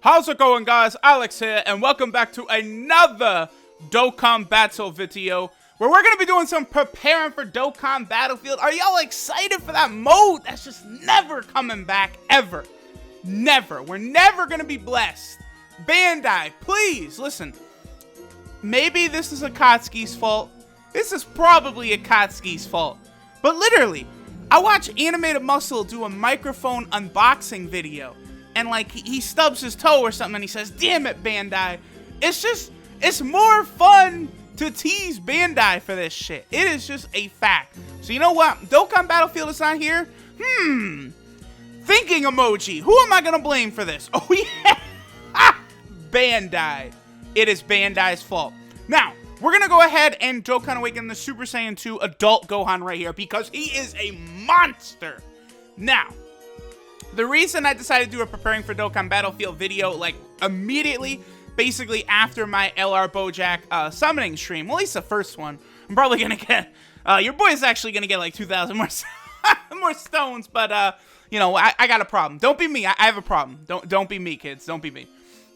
How's it going, guys? Alex here, and welcome back to another Dokkan Battle video, where we're gonna be doing some preparing for Dokkan Battlefield. Are y'all excited for that mode? That's just never coming back, ever. Never. We're never gonna be blessed. Bandai, please, listen. Maybe this is Akatsuki's fault. This is probably Akatsuki's fault. But literally, I watched Animated Muscle do a microphone unboxing video. And like, he stubs his toe or something and he says, "Damn it, Bandai." It's more fun to tease Bandai for this shit. It is just a fact. So you know what? Dokkan Battlefield is not here. Thinking emoji. Who am I gonna blame for this? Oh yeah, Bandai. It is Bandai's fault. Now, we're gonna go ahead and Dokkan Awaken the Super Saiyan 2 Adult Gohan right here because he is a monster. Now, the reason I decided to do a preparing for Dokkan Battlefield video, like, immediately, basically after my LR Bojack summoning stream, well, at least the first one, I'm probably gonna get, your boy is actually gonna get like 2,000 more, more stones, but, you know, I got a problem. Don't be me, I have a problem. Don't be me, kids, don't be me.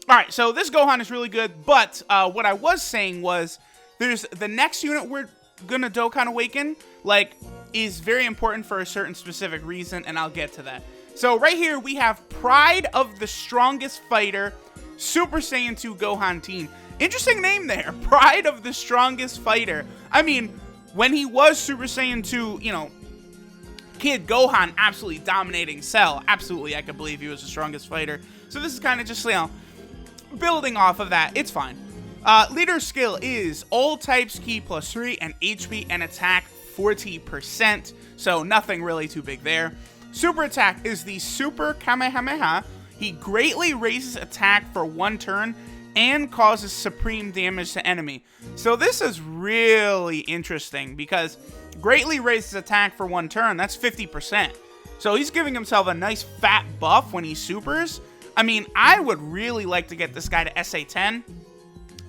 Alright, so this Gohan is really good, but, what I was saying was, there's the next unit we're gonna Dokkan Awaken, like, is very important for a certain specific reason, and I'll get to that. So right here, we have Pride of the Strongest Fighter, Super Saiyan 2 Gohan team. Interesting name there, Pride of the Strongest Fighter. I mean, when he was Super Saiyan 2, you know, Kid Gohan absolutely dominating Cell. Absolutely, I could believe he was the strongest fighter. So this is kind of just, you know, building off of that. It's fine. Leader skill is all types key +3 and HP and attack 40%. So nothing really too big there. Super attack is the Super Kamehameha. He greatly raises attack for 1 turn and causes supreme damage to enemy. So this is really interesting because greatly raises attack for 1 turn, that's 50%. So he's giving himself a nice fat buff when he supers. I mean, I would really like to get this guy to SA10.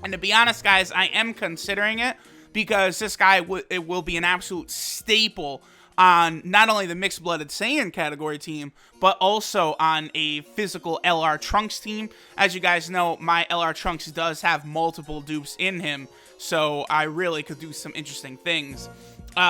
And to be honest, guys, I am considering it because this guy it will be an absolute staple on not only the Mixed-Blooded Saiyan category team, but also on a physical LR Trunks team. As you guys know, my LR Trunks does have multiple dupes in him, so I really could do some interesting things.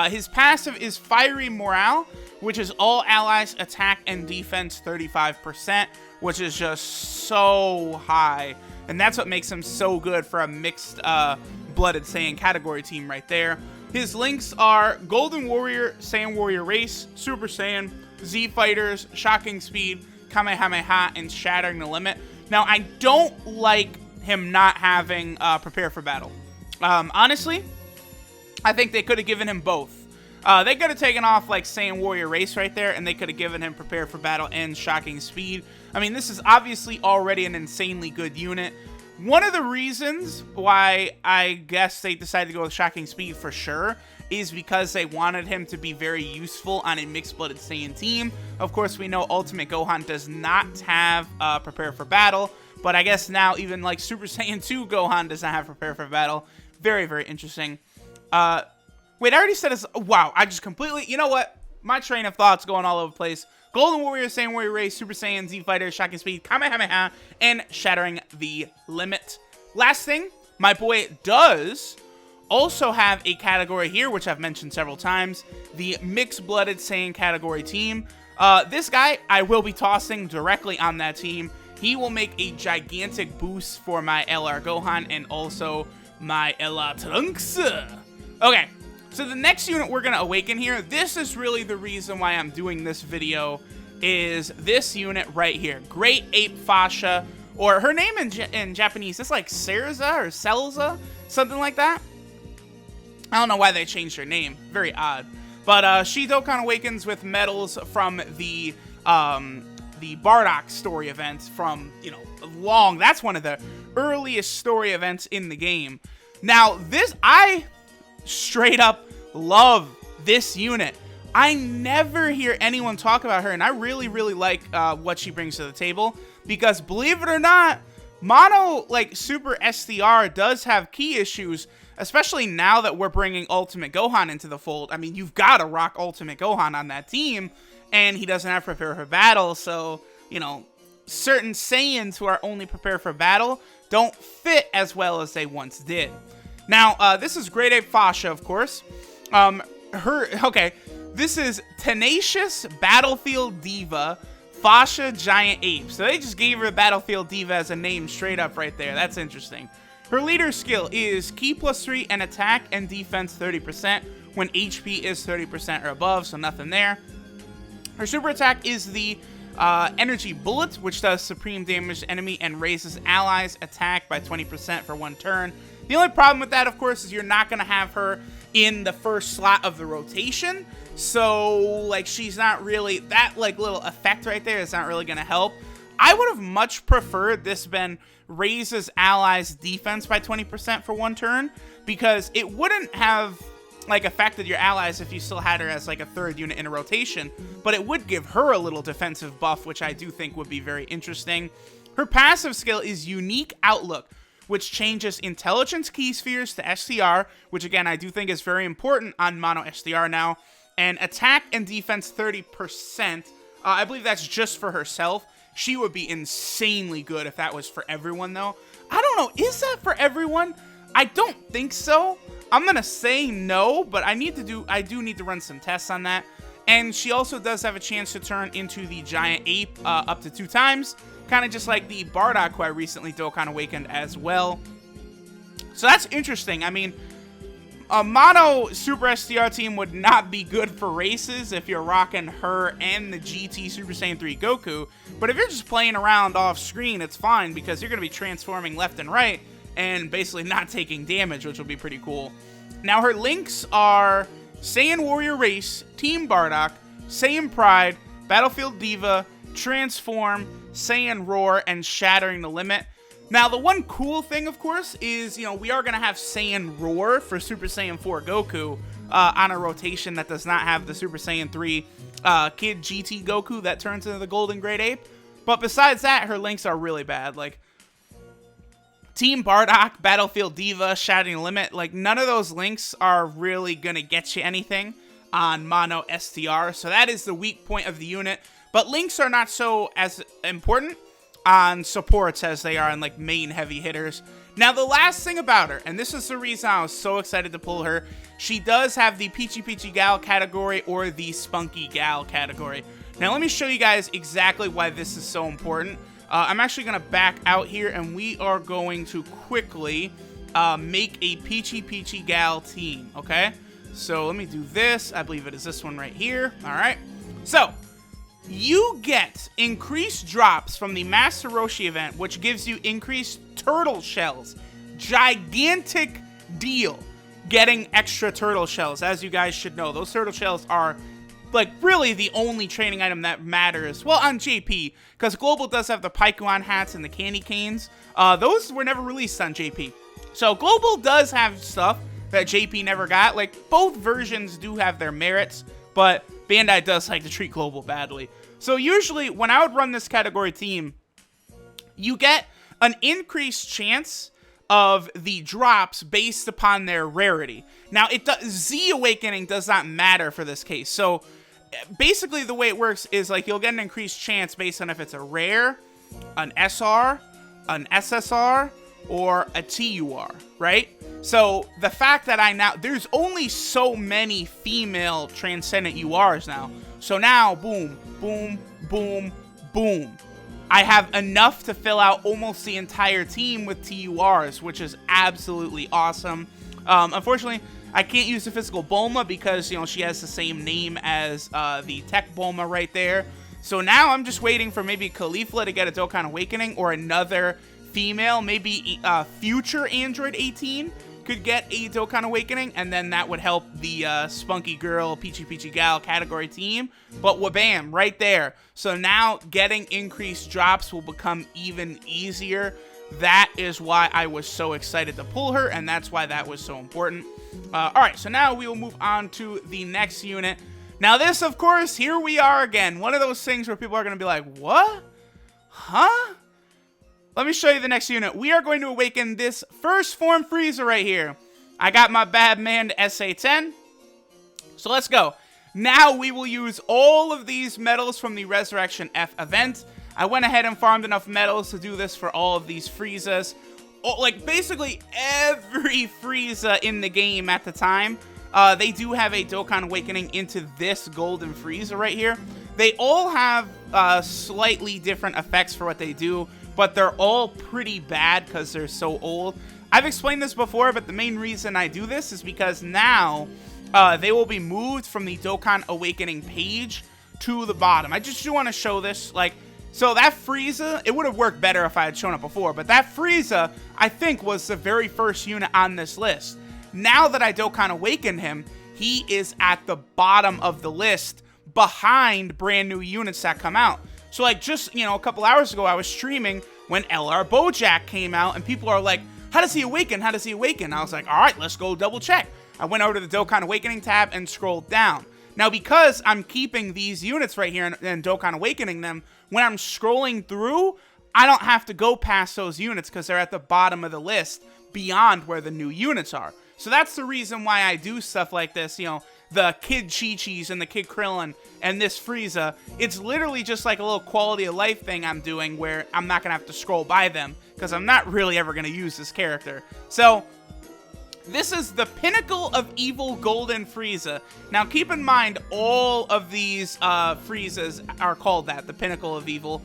His passive is Fiery Morale, which is all allies attack and defense 35%, which is just so high. And that's what makes him so good for a Mixed-Blooded Saiyan category team right there. His links are Golden Warrior, Saiyan Warrior Race, Super Saiyan, Z Fighters, Shocking Speed, Kamehameha, and Shattering the Limit. Now, I don't like him not having Prepare for Battle. Honestly, I think they could have given him both. They could have taken off, like, Saiyan Warrior Race right there, and they could have given him Prepare for Battle and Shocking Speed. I mean, this is obviously already an insanely good unit. One of the reasons why I guess they decided to go with Shocking Speed for sure is because they wanted him to be very useful on a Mixed-Blooded Saiyan team. Of course, we know Ultimate Gohan does not have Prepare for Battle, but I guess now even like Super Saiyan 2 Gohan does not have Prepare for Battle. Very, very interesting. Wait, I already said this. Wow, I just completely, you know what? My train of thoughts going all over the place. Golden Warrior, Saiyan Warrior Race, Super Saiyan, Z Fighter, Shocking Speed, Kamehameha, and Shattering the Limit. Last thing, my boy does also have a category here, which I've mentioned several times, the Mixed-Blooded Saiyan category team. This guy, I will be tossing directly on that team. He will make a gigantic boost for my LR Gohan and also my LR Trunks. Okay. So the next unit we're going to awaken here, this is really the reason why I'm doing this video, is this unit right here. Great Ape Fascia, or her name in Japanese, it's like Serza or Selza, something like that. I don't know why they changed her name, very odd. But she Dokkan awakens with medals from the Bardock story event from, you know, that's one of the earliest story events in the game. Now, I straight up love this unit. I never hear anyone talk about her, and I really, really like what she brings to the table, because believe it or not, Mono, like, Super SDR does have key issues, especially now that we're bringing Ultimate Gohan into the fold. I mean, you've got to rock Ultimate Gohan on that team, and he doesn't have Prepare for Battle, so, you know, certain Saiyans who are only prepared for battle don't fit as well as they once did. Now, this is Grade 8 Fasha, of course. This is Tenacious Battlefield Diva Fasha Giant Ape. So they just gave her Battlefield Diva as a name straight up right there. That's interesting. Her leader skill is Ki +3 and attack and defense 30% when HP is 30% or above, so nothing there. Her super attack is the Energy Bullet, which does supreme damage to enemy and raises allies' attack by 20% for 1 turn. The only problem with that, of course, is you're not going to have her in the first slot of the rotation. So, like, she's not really, that, like, little effect right there is not really going to help. I would have much preferred this been raises allies' defense by 20% for 1 turn, because it wouldn't have, like, affected your allies if you still had her as, like, a 3rd unit in a rotation, but it would give her a little defensive buff, which I do think would be very interesting. Her passive skill is Unique Outlook, which changes intelligence key spheres to SCR, which again I do think is very important on mono SDR now, and attack and defense 30%. I believe that's just for herself. She would be insanely good if that was for everyone, though. I don't know, is that for everyone? I don't think so. I'm gonna say no, but I do need to run some tests on that. And she also does have a chance to turn into the Giant Ape up to 2 times. Kind of just like the Bardock, who I recently Dokkan Awakened as well. So that's interesting. I mean, a mono Super SDR team would not be good for races if you're rocking her and the GT Super Saiyan 3 Goku. But if you're just playing around off screen, it's fine because you're going to be transforming left and right and basically not taking damage, which will be pretty cool. Now, her links are Saiyan Warrior Race, Team Bardock, Saiyan Pride, Battlefield Diva, Transform, Saiyan Roar, and Shattering the Limit. Now, the one cool thing, of course, is, you know, we are going to have Saiyan Roar for Super Saiyan 4 Goku on a rotation that does not have the Super Saiyan 3 Kid GT Goku that turns into the Golden Great Ape. But besides that, her links are really bad. Like, Team Bardock, Battlefield Diva, Shattering the Limit, like, none of those links are really going to get you anything on mono STR. So that is the weak point of the unit. But links are not so as important on supports as they are on, like, main heavy hitters. Now, the last thing about her, and this is the reason I was so excited to pull her, she does have the Peachy Peachy Gal category or the Spunky Gal category. Now, let me show you guys exactly why this is so important. I'm actually going to back out here, and we are going to quickly make a Peachy Peachy Gal team, okay? So, let me do this. I believe it is this one right here. All right. So, you get increased drops from the Master Roshi event, which gives you increased turtle shells. Gigantic deal getting extra turtle shells. As you guys should know, those turtle shells are, like, really the only training item that matters. Well, on JP, because Global does have the Paikuan hats and the candy canes. Those were never released on JP. So Global does have stuff that JP never got. Like, both versions do have their merits, but Bandai does like to treat Global badly. So usually, when I would run this category team, you get an increased chance of the drops based upon their rarity. Now, Z Awakening does not matter for this case. So basically, the way it works is, like, you'll get an increased chance based on if it's a rare, an SR, an SSR, or a TUR, right? So the fact that there's only so many female Transcendent URs now. So now, boom, boom, boom, boom. I have enough to fill out almost the entire team with TURs, which is absolutely awesome. Unfortunately, I can't use the physical Bulma because, you know, she has the same name as the Tech Bulma right there. So now I'm just waiting for maybe Caulifla to get a Dokkan Awakening or another female, maybe future Android 18 could get a Dokkan Awakening, and then that would help the Spunky Girl, Peachy Peachy Gal category team. But wabam, right there. So now getting increased drops will become even easier. That is why I was so excited to pull her, and that's why that was so important. Alright, so now we will move on to the next unit. Now this, of course, here we are again. One of those things where people are going to be like, what? Huh? Let me show you the next unit. We are going to awaken this first form Frieza right here. I got my bad man to SA-10. So let's go. Now we will use all of these medals from the Resurrection F event. I went ahead and farmed enough medals to do this for all of these Friezas. Oh, like, basically every Frieza in the game at the time, they do have a Dokkan Awakening into this Golden Frieza right here. They all have slightly different effects for what they do, but they're all pretty bad because they're so old. I've explained this before, but the main reason I do this is because now they will be moved from the Dokkan Awakening page to the bottom. I just do want to show this, like, so that Frieza, it would have worked better if I had shown it before, but that Frieza, I think, was the very first unit on this list. Now that I Dokkan Awakened him, he is at the bottom of the list behind brand new units that come out. So, like, just, you know, a couple hours ago, I was streaming when LR Bojack came out, and people are like, how does he awaken? How does he awaken? I was like, all right, let's go double check. I went over to the Dokkan Awakening tab and scrolled down. Now, because I'm keeping these units right here and Dokkan Awakening them, when I'm scrolling through, I don't have to go past those units because they're at the bottom of the list beyond where the new units are. So that's the reason why I do stuff like this, you know, the Kid Chi-Chis and the Kid Krillin and this Frieza. It's literally just like a little quality of life thing I'm doing where I'm not going to have to scroll by them because I'm not really ever going to use this character. So this is the Pinnacle of Evil Golden Frieza. Now, keep in mind, all of these Friezas are called that, the Pinnacle of Evil.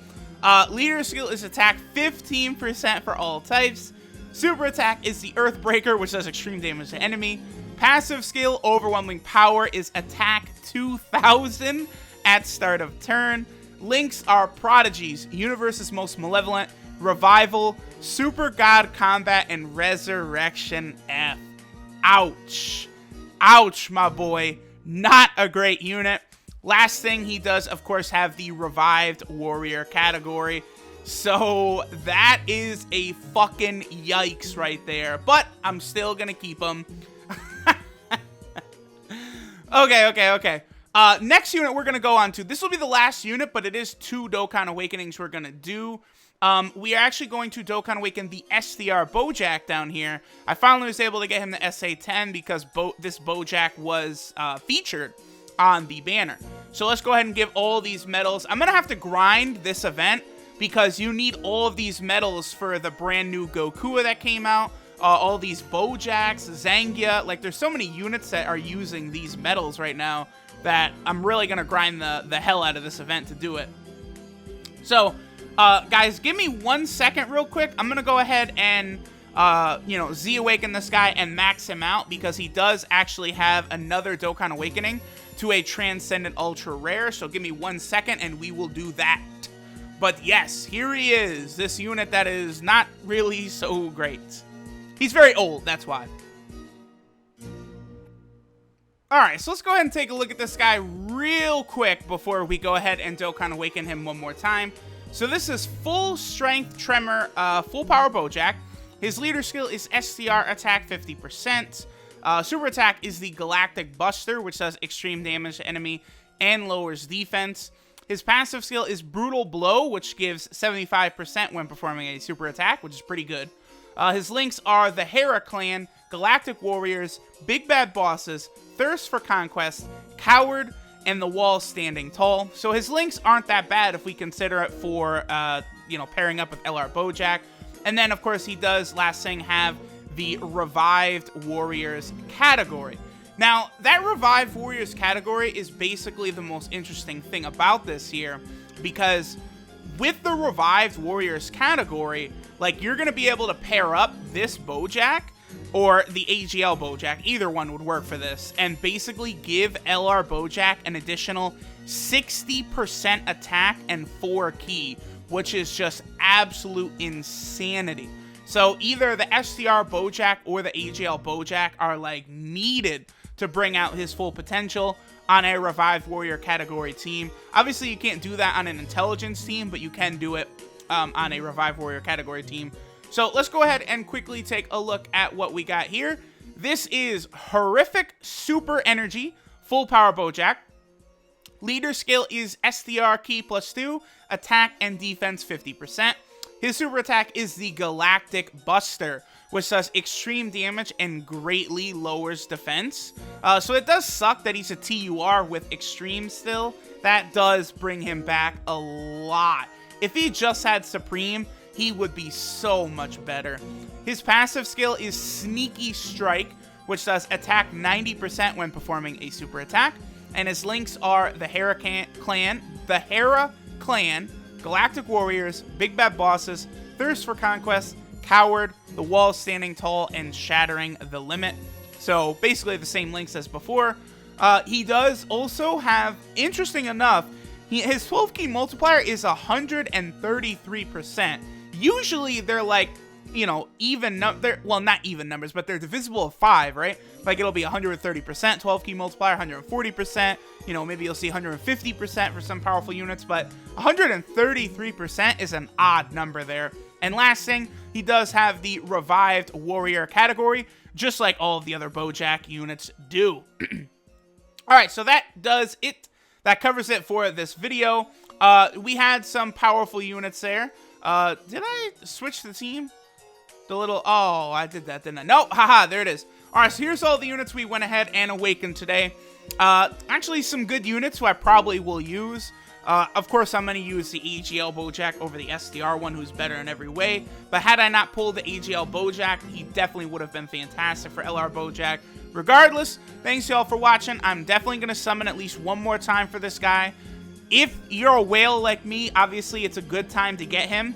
Leader skill is attack 15% for all types. Super attack is the Earthbreaker, which does extreme damage to enemy. Passive skill, Overwhelming Power, is attack 2000 at start of turn. Links are Prodigies, Universe's Most Malevolent, Revival, Super God Combat, and Resurrection F. Ouch. Ouch, my boy. Not a great unit. Last thing, he does, of course, have the Revived Warrior category. So that is a fucking yikes right there. But I'm still going to keep him. Okay. Next unit we're going to go on to. This will be the last unit, but it is 2 Dokkan Awakenings we're going to do. We are actually going to Dokkan Awaken the SDR Bojack down here. I finally was able to get him the SA-10 because this Bojack was featured on the banner. So let's go ahead and give all these medals. I'm going to have to grind this event because you need all of these medals for the brand new Goku that came out. All these Bojacks, Zangia. Like, there's so many units that are using these medals right now that I'm really going to grind the hell out of this event to do it. So, guys, give me 1 second real quick. I'm going to go ahead and, you know, Z-Awaken this guy and max him out because he does actually have another Dokkan Awakening to a Transcendent Ultra Rare. So give me 1 second and we will do that. But yes, here he is. This unit that is not really so great. He's very old, that's why. Alright, so let's go ahead and take a look at this guy real quick before we go ahead and Dokkan Awaken him one more time. So this is full strength Tremor, full power Bojack. His leader skill is SDR attack 50%. Super attack is the Galactic Buster, which does extreme damage to enemy and lowers defense. His passive skill is Brutal Blow, which gives 75% when performing a super attack, which is pretty good. His links are the Hera Clan, Galactic Warriors, Big Bad Bosses, Thirst for Conquest, Coward, and the Wall Standing Tall. So his links aren't that bad if we consider it for, you know, pairing up with LR Bojack. And then, of course, he does, last thing, have the Revived Warriors category. Now, that Revived Warriors category is basically the most interesting thing about this here, because with the Revived Warriors category, like, you're going to be able to pair up this Bojack or the AGL Bojack, either one would work for this, and basically give LR Bojack an additional 60% attack and 4 ki, which is just absolute insanity. So either the SDR Bojack or the AGL Bojack are, like, needed to bring out his full potential on a Revived Warrior category team. Obviously, you can't do that on an Intelligence team, but you can do it on a Revived Warrior category team. So let's go ahead and quickly take a look at what we got here. This is Horrific Super Energy, Full Power Bojack. Leader skill is SDR Ki +2, attack and defense 50%. His super attack is the Galactic Buster, which does extreme damage and greatly lowers defense. So it does suck that he's a TUR with extreme still. That does bring him back a lot. If he just had Supreme, he would be so much better. His passive skill is Sneaky Strike, which does attack 90% when performing a super attack. And his links are the Hera Clan, Galactic Warriors, Big Bad Bosses, Thirst for Conquest, Coward, The Wall Standing Tall, and Shattering the Limit. So basically the same links as before. He does also have, interesting enough, his 12 key multiplier is 133%. Usually they're like, you know, well, not even numbers, but they're divisible of 5, right? Like it'll be 130%, 12 key multiplier, 140%, you know, maybe you'll see 150% for some powerful units, but 133% is an odd number there. And last thing, he does have the Revived Warrior category, just like all of the other BoJack units do. Alright, so that does it. That covers it for this video. We had some powerful units there. Did I switch the team? The little, oh, I did that, didn't I? No, haha, there it is. Alright, so here's all the units we went ahead and awakened today. Actually, some good units who I probably will use. Of course, I'm going to use the AGL BoJack over the SDR one, who's better in every way. But had I not pulled the AGL BoJack, he definitely would have been fantastic for LR BoJack. Regardless, thanks y'all for watching. I'm definitely going to summon at least one more time for this guy. If you're a whale like me, obviously it's a good time to get him.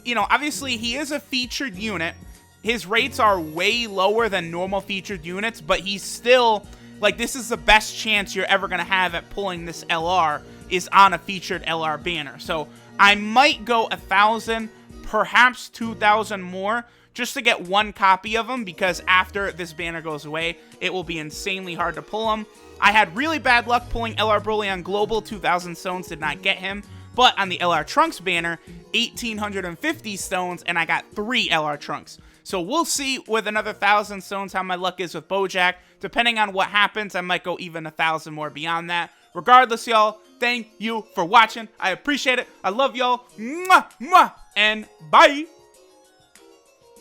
You know, obviously he is a featured unit. His rates are way lower than normal featured units, but he's still, like, this is the best chance you're ever going to have at pulling this LR is on a featured LR banner. So I might go 1,000, perhaps 2,000 more, just to get one copy of him, because after this banner goes away, it will be insanely hard to pull him. I had really bad luck pulling LR Broly on Global. 2,000 stones did not get him. But on the LR Trunks banner, 1,850 stones, and I got 3 LR Trunks. So we'll see with another 1,000 stones how my luck is with BoJack. Depending on what happens, I might go even 1,000 more beyond that. Regardless, y'all, thank you for watching. I appreciate it. I love y'all. Mwah, mwah, and bye.